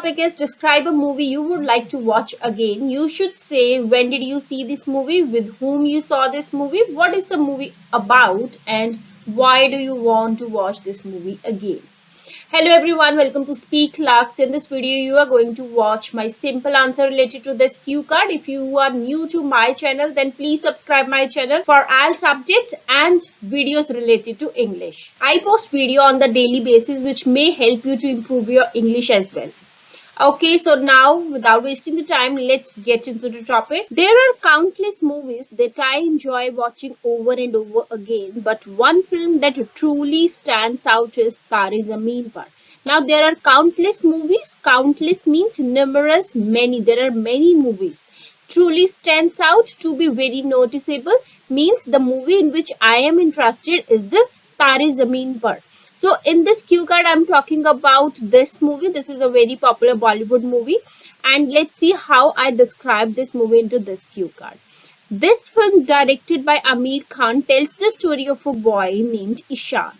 topic is describe a movie you would like to watch again. You should say when did you see this movie, with whom you saw this movie, what is the movie about, and why do you want to watch this movie again. Hello everyone, welcome to Speak Lux. In this video, you are going to watch my simple answer related to this cue card. If you are new to my channel, then please subscribe my channel for IELTS updates and videos related to English. I post video on the daily basis which may help you to improve your English as well. Okay, so now without wasting the time, let's get into the topic. There are countless movies that I enjoy watching over and over again, but one film that truly stands out is Tare Zameen Par. Now there are countless movies. Countless means numerous, many. There are many movies. Truly stands out, to be very noticeable, means the movie in which I am interested is the Tare Zameen Par. So in this cue card, I'm talking about this movie. This is a very popular Bollywood movie. And let's see how I describe this movie into this cue card. This film, directed by Aamir Khan, tells the story of a boy named Ishan.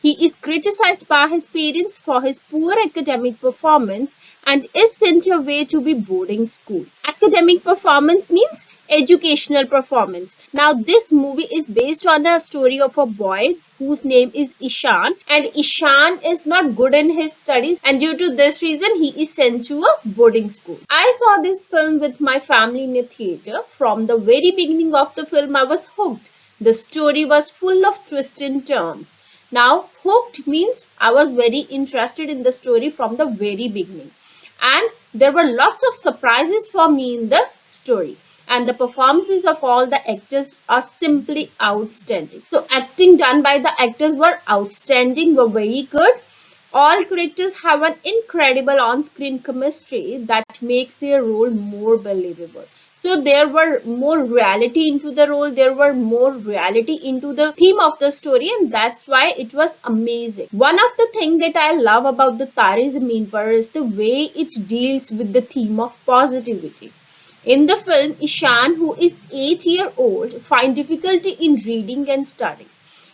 He is criticized by his parents for his poor academic performance and is sent away to be boarding school. Academic performance means educational performance. Now this movie is based on a story of a boy whose name is Ishan, and Ishan is not good in his studies, and due to this reason he is sent to a boarding school. I saw this film with my family in a theater. From the very beginning of the film I was hooked. The story was full of twists and turns. Now hooked means I was very interested in the story from the very beginning, and there were lots of surprises for me in the story. And the performances of all the actors are simply outstanding. So acting done by the actors were outstanding, were very good. All characters have an incredible on-screen chemistry that makes their role more believable. So there were more reality into the role, there were more reality into the theme of the story, and that's why it was amazing. One of the things that I love about the Tare Zameen Par is the way it deals with the theme of positivity. In the film, Ishan, who is 8 years old, finds difficulty in reading and studying.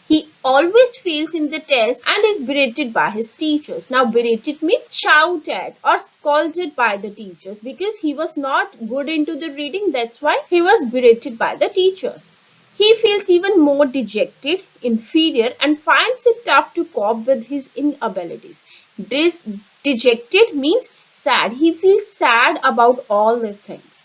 He always fails in the test and is berated by his teachers. Now, berated means shouted at or scolded by the teachers because he was not good into the reading. That's why he was berated by the teachers. He feels even more dejected, inferior, and finds it tough to cope with his inabilities. This dejected means sad. He feels sad about all these things.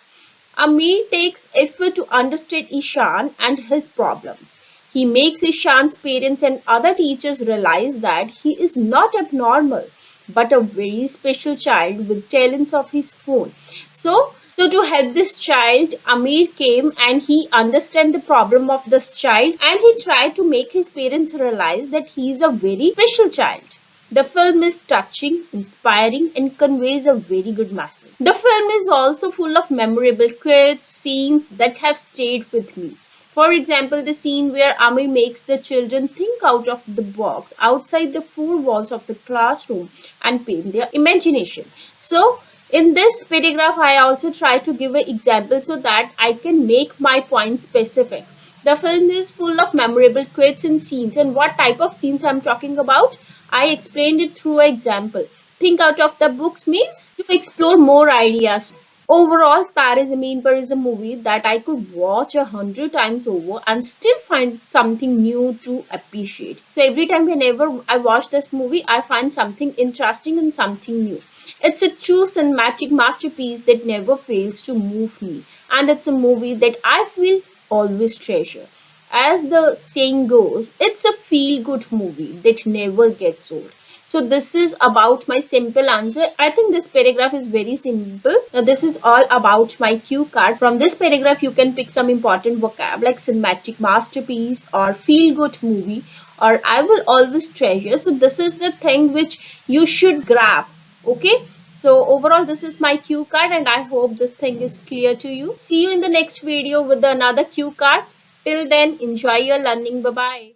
Aamir takes effort to understand Ishan and his problems. He makes Ishan's parents and other teachers realize that he is not abnormal, but a very special child with talents of his own. So to help this child, Aamir came and he understand the problem of this child, and he tried to make his parents realize that he is a very special child. The film is touching, inspiring, and conveys a very good message. The film is also full of memorable quotes, scenes that have stayed with me. For example, the scene where Aamir makes the children think out of the box, outside the four walls of the classroom, and paint their imagination. So, in this paragraph, I also try to give an example so that I can make my point specific. The film is full of memorable quotes and scenes, and what type of scenes I'm talking about? I explained it through an example. Think out of the books means to explore more ideas. Overall, Tare Zameen Par is a movie that I could watch 100 times over and still find something new to appreciate. So every time whenever I watch this movie, I find something interesting and something new. It's a true cinematic masterpiece that never fails to move me, and it's a movie that I feel always treasure. As the saying goes, it's a feel-good movie that never gets old. So this is about my simple answer. I think this paragraph is very simple. Now this is all about my cue card. From this paragraph, you can pick some important vocab like cinematic masterpiece or feel-good movie or I will always treasure. So this is the thing which you should grab. Okay. So overall, this is my cue card and I hope this thing is clear to you. See you in the next video with another cue card. Till then, enjoy your learning. Bye-bye.